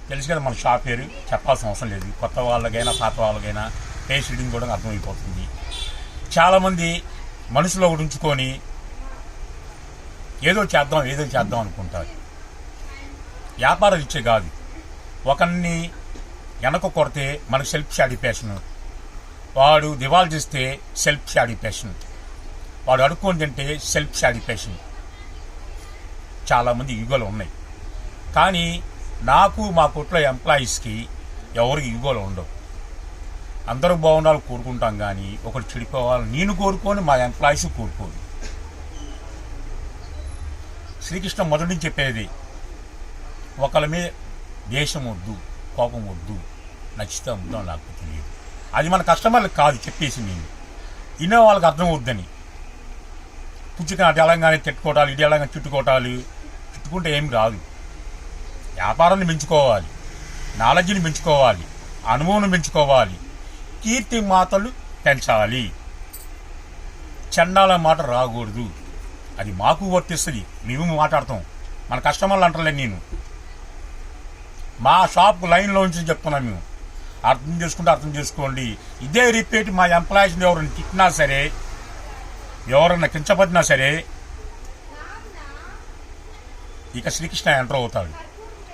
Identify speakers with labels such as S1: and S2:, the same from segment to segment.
S1: తెలుసు కదా మన షాప్ పేరు చెప్పాల్సిన అవసరం లేదు. కొత్త వాళ్ళకైనా పాత వాళ్ళకైనా ఫేస్ రీడింగ్ కూడా అర్థమైపోతుంది. చాలామంది మనసులో ఒకటి ఉంచుకొని ఏదో చేద్దాం అనుకుంటారు. వ్యాపారం ఇచ్చే కాదు, ఒకరిని వెనక కొడితే మనకు సెల్ఫ్ సాటిస్ఫాక్షన్, వాడు దివాళ చేస్తే సెల్ఫ్ సాటిస్ఫాక్షన్, వాడు అడుక్కొని తింటే సెల్ఫ్ సాటిస్ఫాక్షన్. చాలామంది ఈగోలు ఉన్నాయి. కానీ నాకు మా కొట్లో ఎంప్లాయీస్కి ఎవరికి ఈగోలు ఉండవు. అందరూ బాగుండాలని కోరుకుంటాం, కానీ ఒకటి చెడిపోవాలని నేను కోరుకొని మా ఎంప్లాయీస్ కోరుకోరు. శ్రీకృష్ణ మొదటి నుంచి చెప్పేది, ఒకళ్ళ మీద దేశం వద్దు, కోపం వద్దు, నచ్చితే అమ్ముదాం లేకపోతే లేదు. అది మన కస్టమర్లకు కాదు చెప్పేసి నేను ఇన్నో వాళ్ళకి అర్థం అవుద్దని. పుచ్చుకొని అటు ఎలాగానే తిట్టుకోవటాలు, ఇటు ఎలాగా చుట్టుకుంటే ఏం రాదు. వ్యాపారాన్ని పెంచుకోవాలి, నాలెడ్జ్ని పెంచుకోవాలి, అనుభవం పెంచుకోవాలి, కీర్తి మాటలు పెంచాలి. చండాల మాట రాకూడదు. అది మాకు వర్తిస్తుంది, మేము మాట్లాడతాం. మన కస్టమర్లు అంటలే, నేను మా షాప్ లైన్లో నుంచి చెప్తున్నాను. మేము అర్థం చేసుకోండి. ఇదే రిపీట్ మా ఎంప్లాయీస్ని ఎవరైనా తిట్టినా సరే, ఎవరన్నా కించపడినా సరే, ఇక శ్రీకృష్ణ ఎంటర్ అవుతాడు.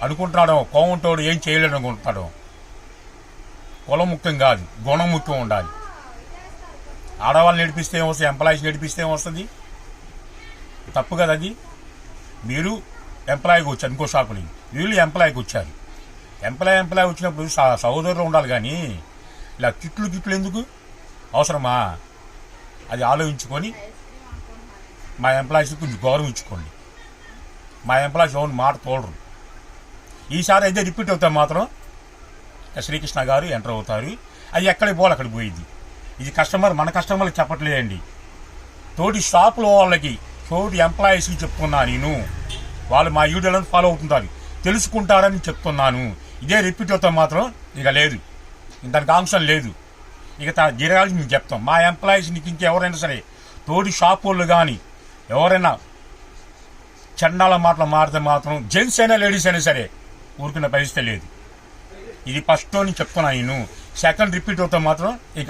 S1: అనుకుంటున్నాడు కోమంటోడు ఏం చేయలేడు అనుకుంటాడు. కులం ముఖ్యం కాదు, గుణం ముఖ్యం ఉండాలి. ఆడవాళ్ళు నడిపిస్తే ఏమొస్తుంది, ఎంప్లాయీస్ నడిపిస్తే ఏమొస్తుంది? తప్పు కదా అది. మీరు ఎంప్లాయీకి వచ్చారు ఇంకో షాపుని, వీళ్ళు ఎంప్లాయీకి వచ్చారు. ఎంప్లాయీ వచ్చినప్పుడు సహోదరులు ఉండాలి, కానీ ఇలా కిట్లు ఎందుకు అవసరమా? అది ఆలోచించుకొని మా ఎంప్లాయీస్కి కొంచెం గౌరవం ఇచ్చుకోండి. మా ఎంప్లాయీస్ ఎవరిని మాట తోడరు. ఈసారి అయితే రిపీట్ అవుతా మాత్రం శ్రీకృష్ణ గారు ఎంటర్ అవుతారు. అది ఎక్కడికి పోవాలి అక్కడికి పోయింది. ఇది మన కస్టమర్కి చెప్పట్లేదండి, తోటి షాపులో వాళ్ళకి, తోటి ఎంప్లాయీస్కి చెప్తున్నా నేను. వాళ్ళు మా వీడియోలను ఫాలో అవుతుంటారు, తెలుసుకుంటారని చెప్తున్నాను. ఇదే రిపీట్ అవుతా మాత్రం ఇక లేదు, దానికి ఆంక్షం లేదు. ఇక జరగాల్సి మేము చెప్తాం. మా ఎంప్లాయీస్ నీకు ఇంకెవరైనా సరే, తోటి షాప్ వాళ్ళు కానీ ఎవరైనా చండాల మాటలు మారితే మాత్రం, జెంట్స్ అయినా లేడీస్ అయినా సరే ఊరుకునే పరిస్థితి లేదు. ఇది ఫస్ట్ అని చెప్తున్నా నేను. సెకండ్ రిపీట్ అవుతా మాత్రం ఇక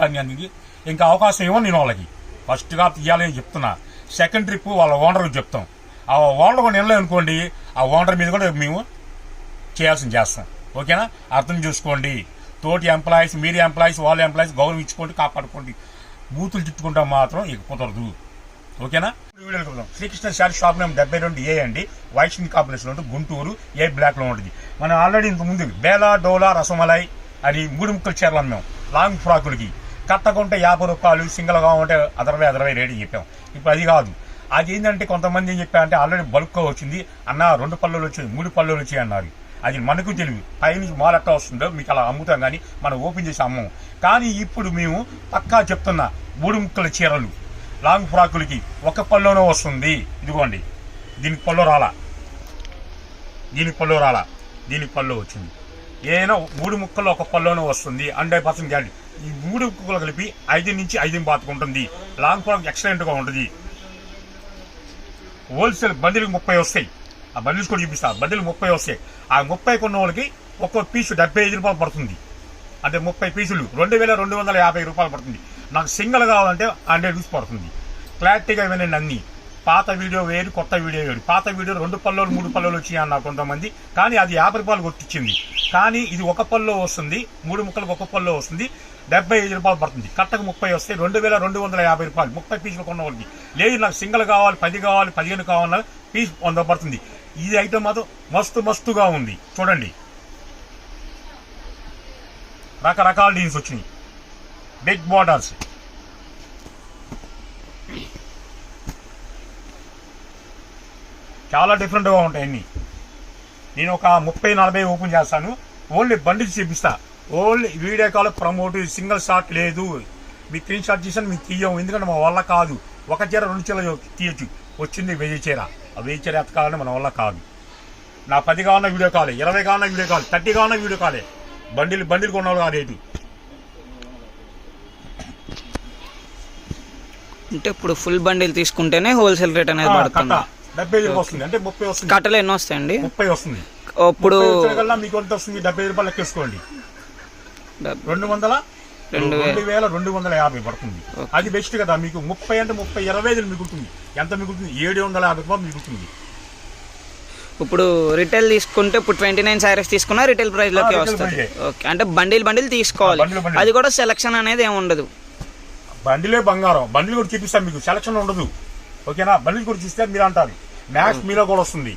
S1: ఇంకా అవకాశం ఇవ్వను నేను వాళ్ళకి. ఫస్ట్గా తీయాలని చెప్తున్నా. సెకండ్ ట్రిప్ వాళ్ళ ఓనర్కి చెప్తాం. ఆ ఓనర్ కూడా నిలలే అనుకోండి, ఆ ఓనర్ మీద కూడా మేము చేస్తాం. ఓకేనా? అర్థం చేసుకోండి. తోటి ఎంప్లాయీస్, మీరు ఎంప్లాయీస్, వాళ్ళ ఎంప్లాయీస్ గౌరవించుకోండి, కాపాడుకోండి. బూతులు తిట్టుకుంటాం మాత్రం ఇక కుదరదు. ఓకేనా? వీడియోకి వెళ్దాం. Srikrishna sari shop name 72A అండి. వైట్ స్కిన్ కాంబినేషన్ ఉంటుంది, గుంటూరు, ఏ బ్లాక్ లో ఉంటుంది. మనం ఆల్రెడీ ఇంత ముందు బేలా, డోలా, రసమలై అని 3 ముక్కలు చీరలు అమ్మాం. లాంగ్ ఫ్రాకులకి కట్టకుంటే 50 రూపాయలు, సింగిల్గా ఉంటే అదరవై రేటు చెప్పాం. ఇప్పుడు అది కాదు. అది ఏంటంటే కొంతమంది ఏం చెప్పారంటే ఆల్రెడీ బల్క్గా వచ్చింది అన్న, 2 పళ్ళులు వచ్చాయి, 3 పళ్ళులు వచ్చాయి అన్నారు. అది మనకు తెలివి. పైనుంచి మాల్ ఎట్లా వస్తుందో మీకు అలా అమ్ముతాం, కానీ మనం ఓపెన్ చేసి అమ్మం. కానీ ఇప్పుడు మేము పక్కా చెప్తున్నా, 3 ముక్కల చీరలు లాంగ్ ఫ్రాకులకి 1 పళ్ళునే వస్తుంది. ఇదిగోండి, దీనికి పళ్ళు రాలా, దీనికి పళ్ళు వచ్చింది. ఏదైనా 3 ముక్కల్లో 1 పళ్ళునే వస్తుంది. 100% గ్యారెంటీ. ఈ 3 ముక్కలు కలిపి 5 నుంచి 5 బాతుకుంటుంది. లాంగ్ ఫ్రాక్ ఎక్సలెంట్గా ఉంటుంది. హోల్సేల్ బండిలకు 30 వస్తాయి. ఆ బండిల్స్ కూడా చూపిస్తా. బండిలు 30 వస్తాయి. ఆ 30 కొన్న వాళ్ళకి ఒక్కో పీసు 75 రూపాయలు పడుతుంది. అంటే 30 పీసులు 2250 రూపాయలు పడుతుంది. నాకు సింగిల్ కావాలంటే 100 రూపీస్ పడుతుంది. క్లారిటీగా వినండి అన్ని. పాత వీడియో వేరు, కొత్త వీడియో వేరు. పాత వీడియో 2 పళ్ళులు 3 పళ్ళులు వచ్చాయి అన్న కొంతమంది, కానీ అది 50 రూపాయలు కొట్టించింది. కానీ ఇది 1 పళ్ళు వస్తుంది, 3 ముక్కలకు 1 పళ్ళు వస్తుంది, 75 రూపాయలు పడుతుంది. కట్టకు 30 వస్తాయి, 2250 రూపాయలు 30 పీసులు కొన్న వాళ్ళకి. లేదు నాకు సింగిల్ కావాలి, 10 కావాలి, 15 కావాలన్నా పీస్ 100 పడుతుంది. ఇది ఐటమ్ మాత్రం మస్తుగా ఉంది. చూడండి, రకరకాల డిజైన్స్ వచ్చినాయి, బిగ్ బార్డర్స్. చాలా డిఫరెంట్గా ఉంటాయి అన్ని. నేను ఒక 30-40 ఓపెన్ చేస్తాను. ఓన్లీ బండిల్స్ చూపిస్తా. Only video call promote, single shot లేదు. మీకు 3 షాట్ చేసాను, మీకు తీయము. ఎందుకంటే మా వల్ల కాదు. 1 చీర 2 చీరలు తీయచ్చు. వచ్చింది 1000 చీర. ఆ 1000 చీర ఎత్తకాలని మన వల్ల కాదు. నా 10 కావాలన్నా వీడియో కాలే, 20 కావాలన్నా వీడియో కాలే, 30 కావాలన్నా వీడియో కాలే. బండిల్ కొన్నాళ్ళు ఆ రేటు.
S2: అంటే ఇప్పుడు ఫుల్ బండిల్ తీసుకుంటేనే హోల్సేల్ రేట్ అనేది పడుతుంది.
S1: 75 వస్తుంది, అంటే 30 వస్తుంది.
S2: కట్టలు ఎన్ని వస్తాయండి?
S1: 30 వస్తుంది.
S2: ఇప్పుడు
S1: కల్లా మీకు ఎంత వస్తుంది? 70 రూపాయలు లెక్కేసుకోండి. 2250 పడుతుంది. అది బెస్ట్ కదా మీకు. 30 అంటే 25 మిగులుతుంది. ఎంత మిగులుతుంది? 750 రూపాయలు మిగులుతుంది.
S2: ఇప్పుడు రిటైల్ తీసుకుంటే ఇప్పుడు 29 సారీస్ తీసుకున్నా రిటైల్ ప్రైస్ లోకి వస్తుంది. ఓకే, అంటే బండిల్ తీసుకోవాలి. అది కూడా సెలక్షన్ అనేది ఏమి ఉండదు.
S1: బండిలే బంగారం. బండిలు కూడా చూపిస్తాను మీకు, సెలక్షన్ ఉండదు. ఓకేనా? బండిలు కూడా చూస్తే మీరు అంటారు మ్యాక్స్ మీలో కూడా వస్తుంది.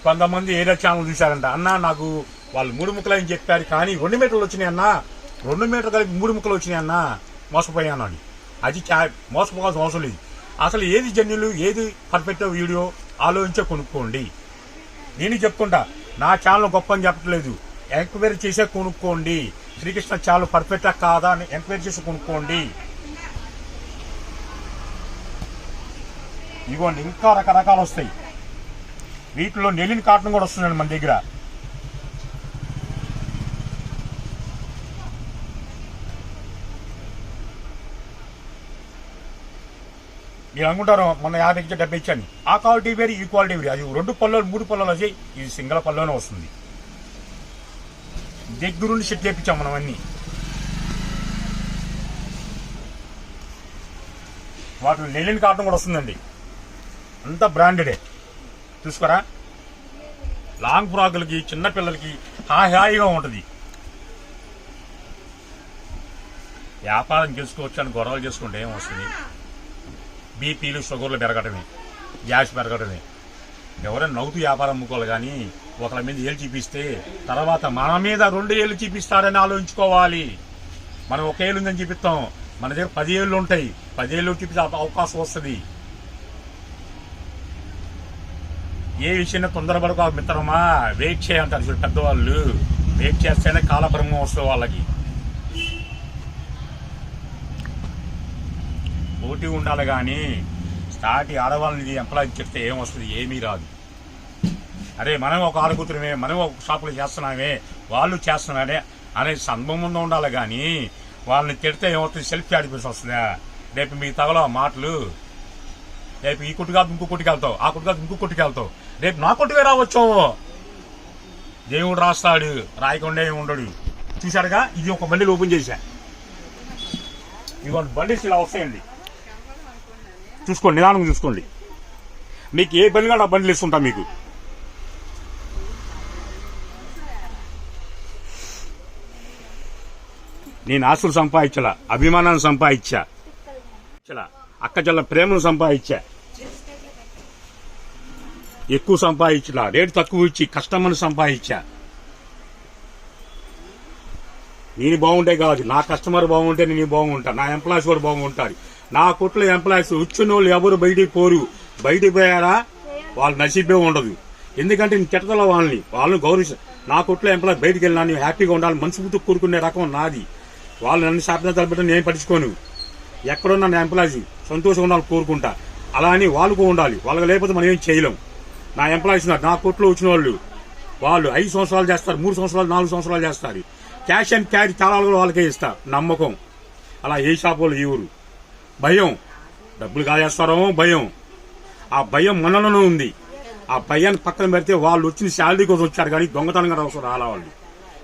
S1: కొంతమంది ఏదో ఛానల్ చూశారంట, అన్న నాకు వాళ్ళు 3 ముక్కలు అని చెప్పారు కానీ 2 మీటర్లు వచ్చినాయి అన్న, 2 మీటర్లు కలిపి 3 ముక్కలు వచ్చినాయి అన్న, మోసపోయాను అని. అది మోసపోవాల్సిన అవసరం లేదు. అసలు ఏది జన్యులు, ఏది పర్ఫెక్ట్ వీడియో ఆలోచించే కొనుక్కోండి. నేను చెప్పుకుంటా, నా ఛానల్ గొప్ప అని చెప్పట్లేదు. ఎంక్వైరీ చేసే కొనుక్కోండి. శ్రీకృష్ణ ఛానల్ పర్ఫెక్టా కాదా అని ఎంక్వైరీ చేసి కొనుక్కోండి. ఇదిగోండి, ఇంకా రకరకాలు వస్తాయి. వీటిలో నెలిన్ కాటన్ కూడా వస్తుందండి మన దగ్గర. మీరు అనుకుంటారు మొన్న 50 ఇచ్చా 70 ఇచ్చాను. ఆ క్వాలిటీ వేరు, ఈ క్వాలిటీ వేరు. అది 2 పళ్ళు 3 పళ్ళు వచ్చాయి. ఇది సింగిల్ పళ్ళునే వస్తుంది. దగ్గరుండి సెట్ చేయించాం మనం అన్ని. వాటిలో నెలిన్ కాటన్ కూడా వస్తుందండి. అంతా బ్రాండెడే. చూసుకోరా, లాంగ్ ఫ్రాకులకి చిన్నపిల్లలకి హాయిగా ఉంటుంది. వ్యాపారం చేసుకోవచ్చు అని గొడవలు చేసుకుంటే ఏం వస్తుంది? బీపీలు షుగర్లు పెరగటమే, గ్యాస్ పెరగటమే. ఎవరైనా నవ్వుతూ వ్యాపారం అమ్ముకోవాలి కానీ ఒకళ్ళ మీద ఏళ్ళు చూపిస్తే తర్వాత మన మీద 2 ఏళ్ళు చూపిస్తారని ఆలోచించుకోవాలి. మనం 1 ఏళ్ళు ఉందని చూపిస్తాం, మన దగ్గర 10 ఏళ్ళు ఉంటాయి. 10 ఏళ్ళు చూపించే అవకాశం వస్తుంది. ఏ విషయంలో తొందరపడక మిత్రమా, వెయిట్ చేయంటారు చూడు పెద్దవాళ్ళు. వెయిట్ చేస్తేనే కాలబ్రహ్మం వస్తుంది వాళ్ళకి. పోటీ ఉండాలి కానీ స్టార్ట్ ఆడవాళ్ళని ఎంప్లాయ్ చెప్తే ఏమొస్తుంది? ఏమీ రాదు. అరే మనం ఒక ఆడకూతురమే, మనం ఒక షాపులో చేస్తున్నామే, వాళ్ళు చేస్తున్నారే అనే సంబంధం ఉండాలి కానీ వాళ్ళని తిడితే ఏమవుతుంది? సెల్ఫ్ సాటిస్ఫాక్షన్ వస్తుందా? రేపు మీ తగలో మాటలు, రేపు ఈ కొట్టు కాదు ఇంకో కొట్టుకు వెళ్తావు, ఆ కొట్టు కాదు ఇంకో కొట్టుకు వెళ్తావు, రేపు నా కొట్టుకే రావచ్చు. దేవుడు రాస్తాడు, రాయకుండా ఏమి ఉండడు. చూశాడుగా, ఇది ఒక బండిలు ఓపెన్ చేశా. ఇదిగోండి బండిల్స్ ఇలా వస్తాయండి. చూసుకోండి, నిదానంగా చూసుకోండి. మీకు ఏ బండి కాదు ఆ బండిలు ఇస్తుంటా మీకు. నేను ఆస్తులు సంపాదించలా, అభిమానాన్ని సంపాదించా, అక్క చెల్ల ప్రేమను సంపాదించా. ఎక్కువ సంపాదించలా, రేటు తక్కువ ఇచ్చి కస్టమర్ని సంపాదించా. నేను బాగుంటే కాదు, నా కస్టమర్ బాగుంటే నేను బాగుంటా, నా ఎంప్లాయీస్ కూడా బాగుంటారు. నా కొట్లో ఎంప్లాయీస్ వచ్చిన వాళ్ళు ఎవరు బయటికి పోరు. బయటికి పోయారా వాళ్ళు నసీబే ఉండదు. ఎందుకంటే నేను చెట్టతల వాళ్ళని గౌరవిస్తా. నా కొట్లో ఎంప్లాయీ బయటికి వెళ్ళినా నేను హ్యాపీగా ఉండాలి, మనసుతో కూరుకునే రకం నాది. వాళ్ళు నన్ను శాపన తలపెట్ట నేను పట్టించుకోను. ఎక్కడున్నా నా ఎంప్లాయీస్ సంతోషంగా ఉండాలి కోరుకుంటా. అలా అని వాళ్ళకు ఉండాలి. వాళ్ళకి లేకపోతే మనం ఏం చేయలేం. నా ఎంప్లాయీస్ ఉన్నారు, నా కొట్లో వచ్చిన వాళ్ళు 5 సంవత్సరాలు చేస్తారు, 3 సంవత్సరాలు 4 సంవత్సరాలు చేస్తారు. క్యాష్ అండ్ క్యారీ తాళాలు కూడా వాళ్ళకే ఇస్తా. నమ్మకం. అలా ఏ షాప్ వాళ్ళు ఎవరు భయం, డబ్బులు కాజేస్తారో భయం. ఆ భయం మనలోనే ఉంది. ఆ భయాన్ని పక్కన పెడితే వాళ్ళు వచ్చిన శాలరీ కోసం వచ్చారు కానీ దొంగతనంగా అవసరం రాలా. వాళ్ళు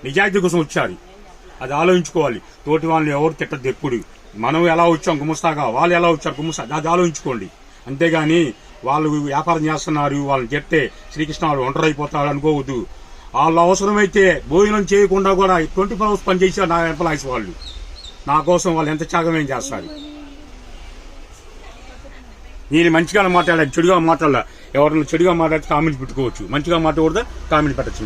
S1: నిజాయితీ కోసం వచ్చారు. అది ఆలోచించుకోవాలి. తోటి వాళ్ళని ఎవరు తిట్టదు ఎప్పుడు. మనం ఎలా వచ్చాం గుమస్తాగా, వాళ్ళు ఎలా వచ్చారు గుమస్తా, అది ఆలోచించుకోండి. అంతేగాని వాళ్ళు వ్యాపారం చేస్తున్నారు వాళ్ళని చెప్తే శ్రీకృష్ణ వాళ్ళు ఒంటరి అయిపోతారు అనుకోవద్దు. వాళ్ళు అవసరమైతే భోజనం చేయకుండా కూడా 24 hours పనిచేసారు నా ఎంప్లాయీస్. వాళ్ళు నా కోసం వాళ్ళు ఎంత త్యాగం చేస్తారు. నేను మంచిగా మాట్లాడాలి, చెడుగా మాట్లాడాల. ఎవరైనా చెడుగా మాట్లాడితే కామెంట్ పెట్టుకోవచ్చు, మంచిగా మాట్లాడకూడదా కామెంట్ పెట్టచ్చు.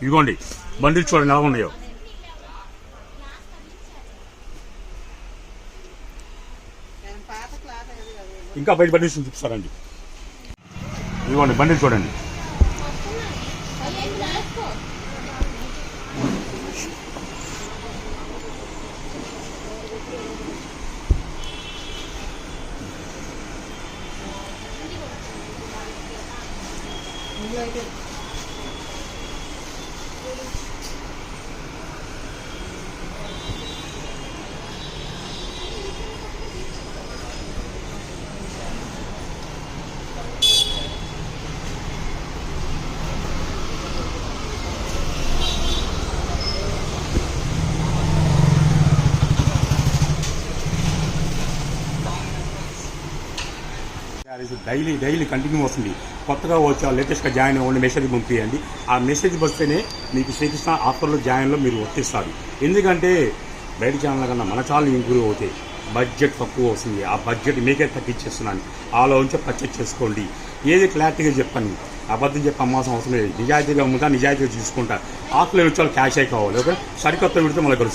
S1: ఇదిగోండి బండిలు చూడండి ఎలా ఉన్నాయో. ఇంకా బయట బండిల్స్ చూపిస్తారండి. ఇదిగోండి బండిలు చూడండి. డైలీ కంటిన్యూ వస్తుంది. కొత్తగా వచ్చి లేటెస్ట్గా జాయిన్ అవ్వండి మెసేజ్ పంపించండి. ఆ మెసేజ్ వస్తేనే మీకు శ్రీకృష్ణ ఆఫర్లో జాయిన్లో మీరు వర్తిస్తారు. ఎందుకంటే బయట ఛానల్ కన్నా మన ఛానల్ ఇంప్రూవ్ అవుతాయి. బడ్జెట్ తక్కువ వస్తుంది. ఆ బడ్జెట్ మీకే తగ్గించేస్తున్నాను. ఆలోచించి పర్చేజ్ చేసుకోండి. ఏది క్లారిటీగా చెప్పండి. అబద్ధం చెప్పి అమ్మాల్సిన అవసరం లేదు. నిజాయితీగా అమ్ముతా, నిజాయితీగా చూసుకుంటా. ఆఫ్లైన్ వచ్చే వాళ్ళు క్యాష్ అయి కావాలి. ఓకే, సరికొత్త విడితే మళ్ళీ కలుస్తుంది.